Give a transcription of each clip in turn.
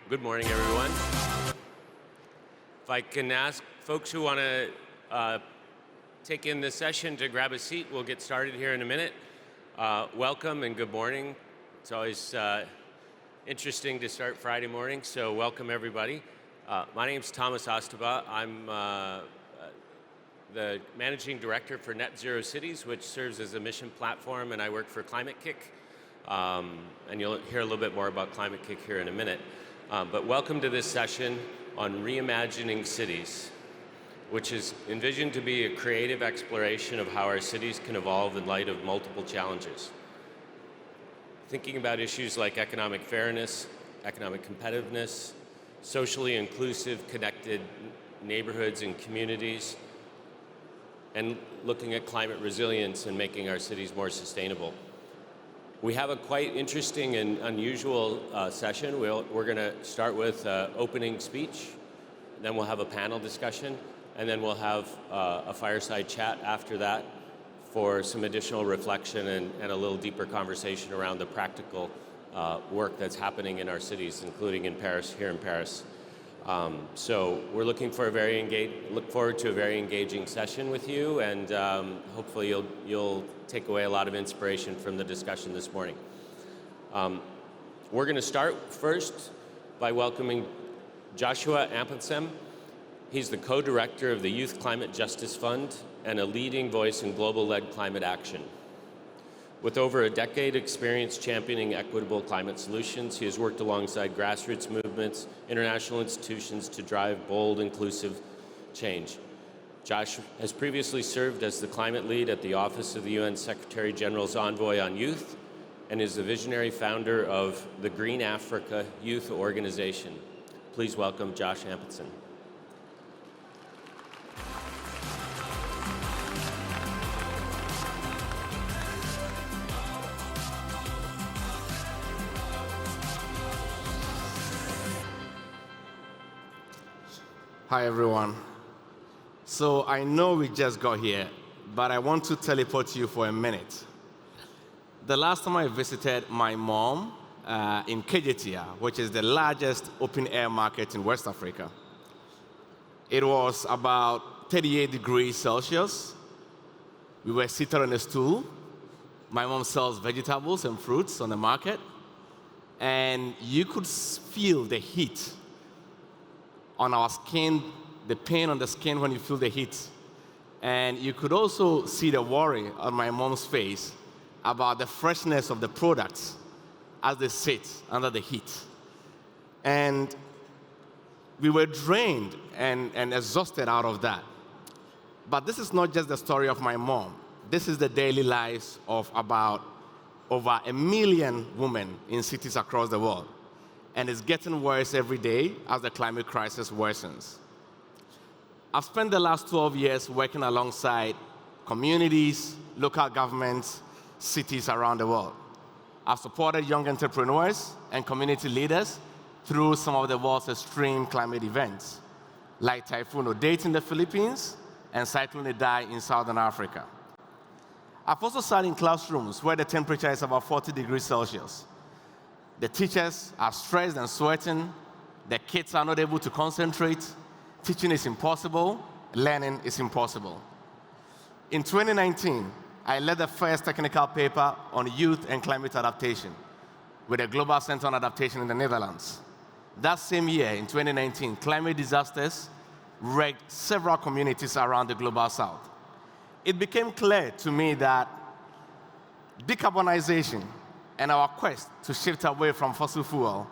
Good morning, everyone. If I can ask folks who want to take in this session to grab a seat, we'll get started here in a minute. Welcome and good morning. It's always interesting to start Friday morning, so welcome everybody. My name's Thomas Ostaba. I'm the Managing Director for Net Zero Cities, which serves as a mission platform, and I work for Climate Kick. And you'll hear a little bit more about Climate Kick here in a minute. But welcome to this session on reimagining cities, which is envisioned to be a creative exploration of how our cities can evolve in light of multiple challenges. Thinking about issues like economic fairness, economic competitiveness, socially inclusive, connected neighborhoods and communities, and looking at climate resilience and making our cities more sustainable. We have a quite interesting and unusual session. We're going to start with opening speech, then we'll have a panel discussion, and then we'll have a fireside chat after that for some additional reflection and a little deeper conversation around the practical work that's happening in our cities, including in Paris, here in Paris. So we're looking for look forward to a very engaging session with you, and hopefully you'll take away a lot of inspiration from the discussion this morning. We're going to start first by welcoming Joshua Amponsem. He's the co-director of the Youth Climate Justice Fund and a leading voice in global-led climate action. With over a decade experience championing equitable climate solutions, he has worked alongside grassroots movements, international institutions to drive bold, inclusive change. Josh has previously served as the climate lead at the Office of the UN Secretary General's Envoy on Youth and is the visionary founder of the Green Africa Youth Organization. Please welcome Josh Amponsem. Hi, everyone. So I know we just got here, but I want to teleport you for a minute. The last time I visited my mom in Kejetia, which is the largest open-air market in West Africa, it was about 38 degrees Celsius. We were seated on a stool. My mom sells vegetables and fruits on the market, and you could feel the heat on our skin, the pain on the skin when you feel the heat. And you could also see the worry on my mom's face about the freshness of the products as they sit under the heat. And we were drained and exhausted out of that. But this is not just the story of my mom. This is the daily lives of about over 1 million women in cities across the world. And it's getting worse every day as the climate crisis worsens. I've spent the last 12 years working alongside communities, local governments, cities around the world. I've supported young entrepreneurs and community leaders through some of the world's extreme climate events, like Typhoon Odette in the Philippines and Cyclone Idai in Southern Africa. I've also sat in classrooms where the temperature is about 40 degrees Celsius. The teachers are stressed and sweating. The kids are not able to concentrate. Teaching is impossible. Learning is impossible. In 2019, I led the first technical paper on youth and climate adaptation with the Global Center on Adaptation in the Netherlands. That same year, in 2019, climate disasters wrecked several communities around the Global South. It became clear to me that decarbonization and our quest to shift away from fossil fuel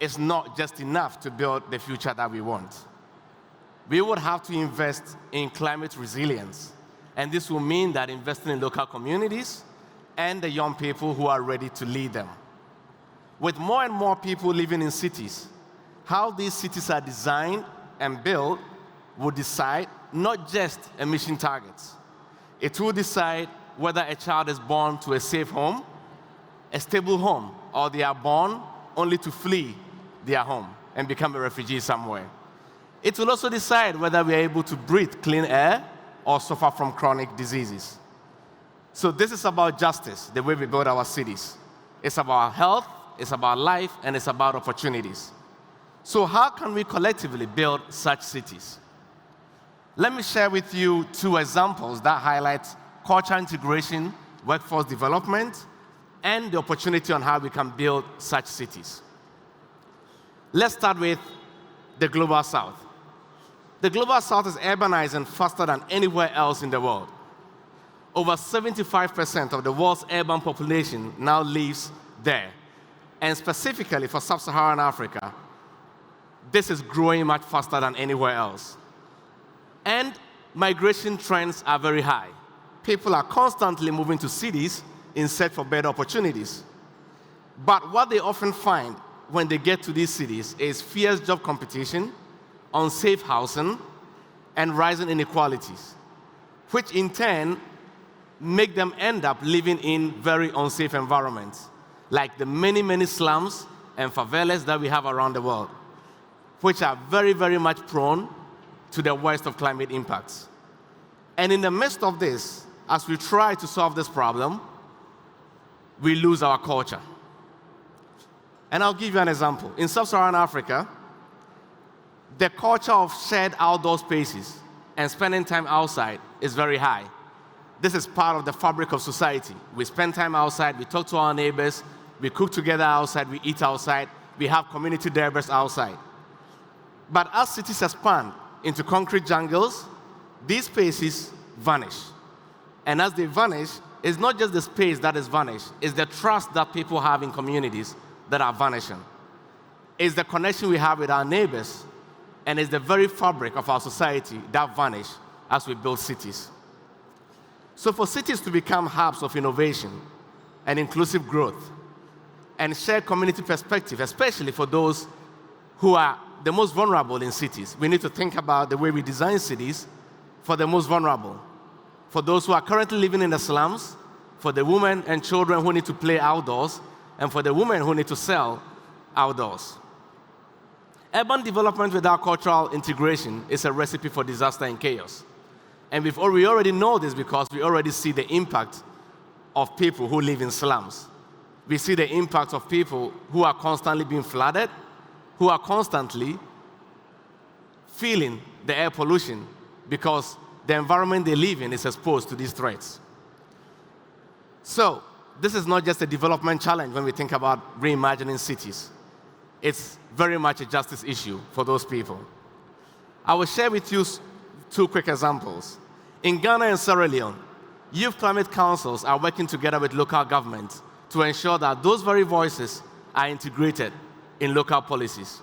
is not just enough to build the future that we want. We would have to invest in climate resilience, and this will mean that investing in local communities and the young people who are ready to lead them. With more and more people living in cities, how these cities are designed and built will decide not just emission targets. It will decide whether a child is born to a safe home, a stable home, or they are born only to flee their home and become a refugee somewhere. It will also decide whether we are able to breathe clean air or suffer from chronic diseases. So this is about justice, the way we build our cities. It's about health, it's about life, and it's about opportunities. So how can we collectively build such cities? Let me share with you 2 examples that highlight cultural integration, workforce development, and the opportunity on how we can build such cities. Let's start with the Global South. The Global South is urbanizing faster than anywhere else in the world. Over 75% of the world's urban population now lives there. And specifically for sub-Saharan Africa, this is growing much faster than anywhere else. And migration trends are very high. People are constantly moving to cities in search for better opportunities. But what they often find when they get to these cities is fierce job competition, unsafe housing, and rising inequalities, which in turn make them end up living in very unsafe environments, like the many, many slums and favelas that we have around the world, which are very, very much prone to the worst of climate impacts. And in the midst of this, as we try to solve this problem, we lose our culture. And I'll give you an example. In sub-Saharan Africa, the culture of shared outdoor spaces and spending time outside is very high. This is part of the fabric of society. We spend time outside, we talk to our neighbors, we cook together outside, we eat outside, we have community derbers outside. But as cities expand into concrete jungles, these spaces vanish. And as they vanish, it's not just the space that is vanished, it's the trust that people have in communities that are vanishing. It's the connection we have with our neighbors, and it's the very fabric of our society that vanish as we build cities. So for cities to become hubs of innovation and inclusive growth and share community perspective, especially for those who are the most vulnerable in cities, we need to think about the way we design cities for the most vulnerable, for those who are currently living in the slums, for the women and children who need to play outdoors, and for the women who need to sell outdoors. Urban development without cultural integration is a recipe for disaster and chaos. And we already know this because we already see the impact of people who live in slums. We see the impact of people who are constantly being flooded, who are constantly feeling the air pollution because the environment they live in is exposed to these threats. So, this is not just a development challenge when we think about reimagining cities. It's very much a justice issue for those people. I will share with you 2 quick examples. In Ghana and Sierra Leone, youth climate councils are working together with local governments to ensure that those very voices are integrated in local policies.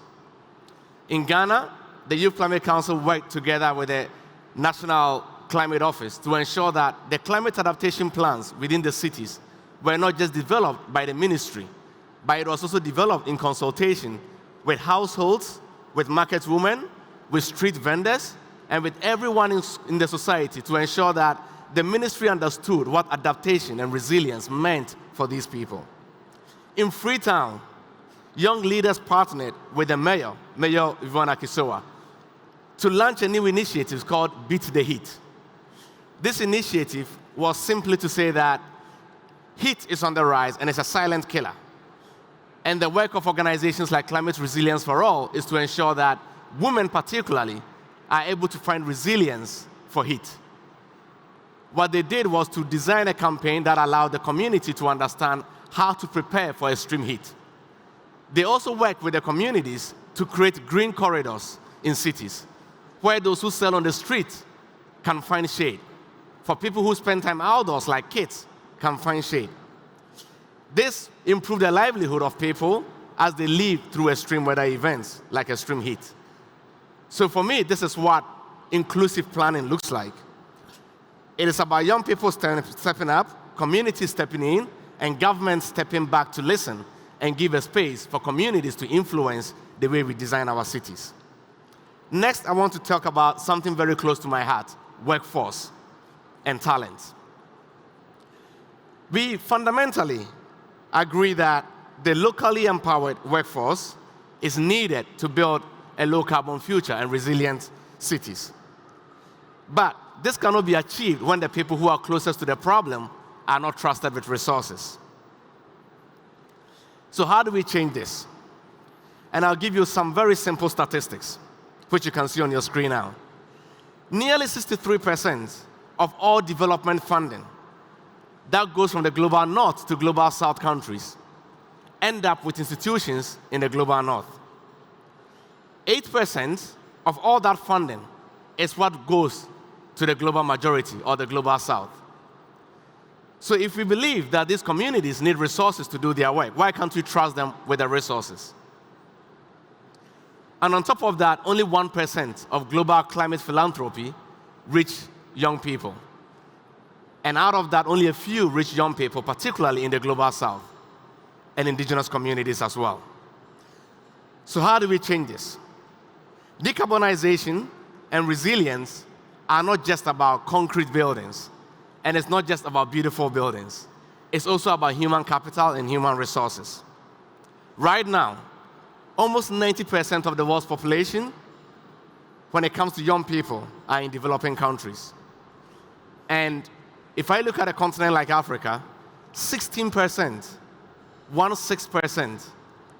In Ghana, the Youth Climate Council worked together with the National Climate Office to ensure that the climate adaptation plans within the cities were not just developed by the ministry, but it was also developed in consultation with households, with market women, with street vendors, and with everyone in the society to ensure that the ministry understood what adaptation and resilience meant for these people. In Freetown, young leaders partnered with the mayor, Mayor Yvonne Akisoa, to launch a new initiative called Beat the Heat. This initiative was simply to say that heat is on the rise and it's a silent killer. And the work of organizations like Climate Resilience for All is to ensure that women particularly are able to find resilience for heat. What they did was to design a campaign that allowed the community to understand how to prepare for extreme heat. They also work with the communities to create green corridors in cities, where those who sell on the street can find shade. For people who spend time outdoors, like kids, can find shade. This improved the livelihood of people as they live through extreme weather events, like extreme heat. So for me, this is what inclusive planning looks like. It is about young people stepping up, communities stepping in, and governments stepping back to listen and give a space for communities to influence the way we design our cities. Next, I want to talk about something very close to my heart, workforce and talent. We fundamentally agree that the locally empowered workforce is needed to build a low-carbon future and resilient cities. But this cannot be achieved when the people who are closest to the problem are not trusted with resources. So how do we change this? and I'll give you some very simple statistics, which you can see on your screen now. Nearly 63% of all development funding that goes from the global north to global south countries end up with institutions in the global north. 8% of all that funding is what goes to the global majority or the global south. So if we believe that these communities need resources to do their work, why can't we trust them with the resources? And on top of that, only 1% of global climate philanthropy reach young people. And out of that, only a few reach young people, particularly in the global south and indigenous communities as well. So how do we change this? Decarbonization and resilience are not just about concrete buildings, and it's not just about beautiful buildings. It's also about human capital and human resources. Right now, almost 90% of the world's population, when it comes to young people, are in developing countries. And if I look at a continent like Africa, 16%, 16%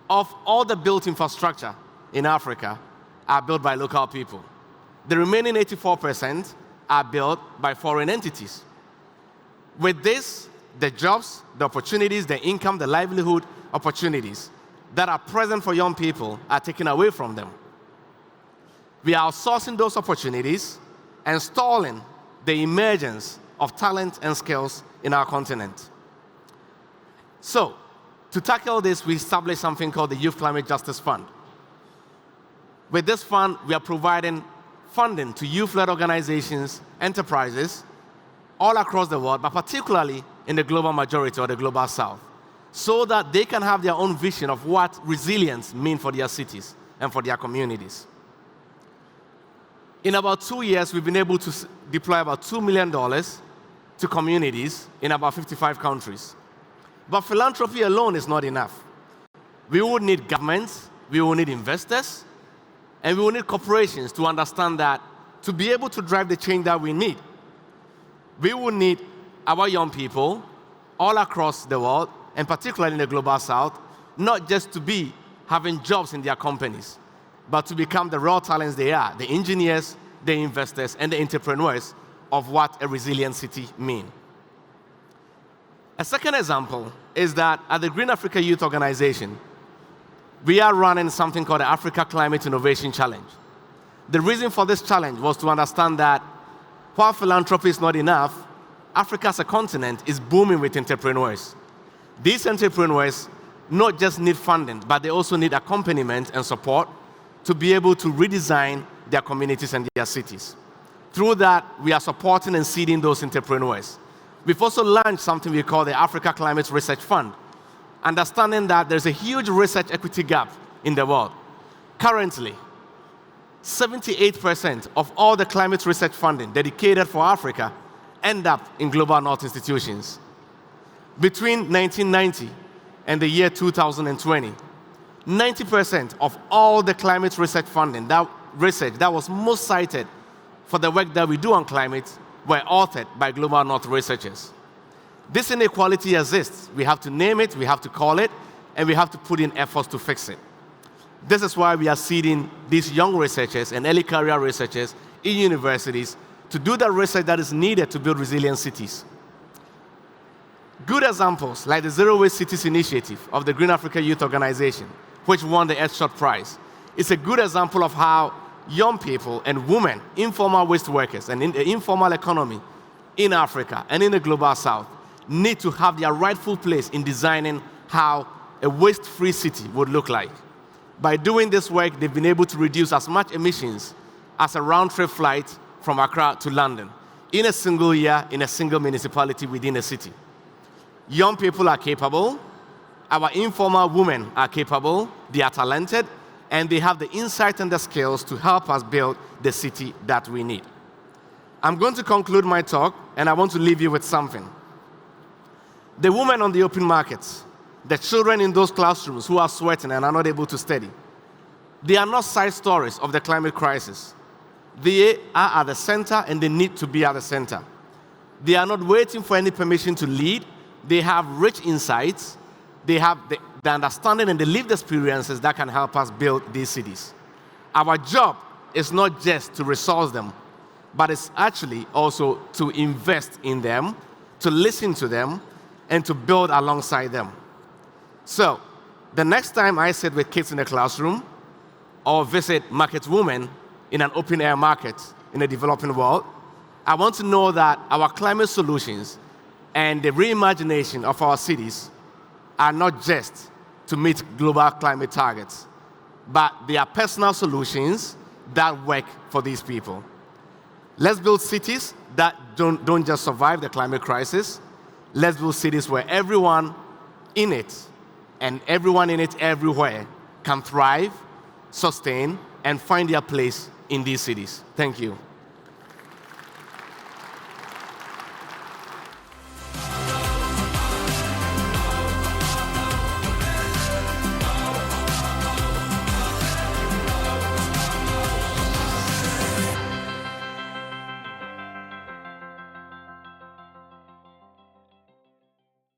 of all the built infrastructure in Africa are built by local people. The remaining 84% are built by foreign entities. With this, the jobs, the opportunities, the income, the livelihood opportunities that are present for young people are taken away from them. We are outsourcing those opportunities and stalling the emergence of talent and skills in our continent. So, to tackle this, we established something called the Youth Climate Justice Fund. With this fund, we are providing funding to youth-led organizations, enterprises, all across the world, but particularly in the global majority or the global south, so that they can have their own vision of what resilience means for their cities and for their communities. In about 2 years, we've been able to deploy about $2 million to communities in about 55 countries. But philanthropy alone is not enough. We will need governments, we will need investors, and we will need corporations to understand that to be able to drive the change that we need, we will need our young people all across the world, and particularly in the global south, not just to be having jobs in their companies, but to become the raw talents they are, the engineers, the investors, and the entrepreneurs of what a resilient city means. A second example is that at the Green Africa Youth Organization, we are running something called the Africa Climate Innovation Challenge. The reason for this challenge was to understand that while philanthropy is not enough, Africa as a continent is booming with entrepreneurs. These entrepreneurs not just need funding, but they also need accompaniment and support to be able to redesign their communities and their cities. Through that, we are supporting and seeding those entrepreneurs. We've also launched something we call the Africa Climate Research Fund, understanding that there's a huge research equity gap in the world. Currently, 78% of all the climate research funding dedicated for Africa end up in global north institutions. Between 1990 and the year 2020, 90% of all the climate research funding, that research that was most cited for the work that we do on climate, were authored by global north researchers. This inequality exists. We have to name it, we have to call it, and we have to put in efforts to fix it. This is why we are seeding these young researchers and early career researchers in universities to do the research that is needed to build resilient cities. Good examples like the Zero Waste Cities Initiative of the Green Africa Youth Organization, which won the Earthshot Prize, is a good example of how young people and women, informal waste workers, and in the informal economy in Africa and in the global south need to have their rightful place in designing how a waste-free city would look like. By doing this work, they've been able to reduce as much emissions as a round-trip flight from Accra to London in a single year in a single municipality within a city. Young people are capable, our informal women are capable, they are talented, and they have the insight and the skills to help us build the city that we need. I'm going to conclude my talk, and I want to leave you with something. The women on the open markets, the children in those classrooms who are sweating and are not able to study, they are not side stories of the climate crisis. They are at the center, and they need to be at the center. They are not waiting for any permission to lead. They have rich insights. They have the understanding and the lived experiences that can help us build these cities. Our job is not just to resource them, but it's actually also to invest in them, to listen to them, and to build alongside them. So, the next time I sit with kids in the classroom or visit market women in an open-air market in the developing world, I want to know that our climate solutions and the reimagination of our cities are not just to meet global climate targets, but they are personal solutions that work for these people. Let's build cities that don't just survive the climate crisis. Let's build cities where everyone in it and everyone in it everywhere can thrive, sustain, and find their place in these cities. Thank you.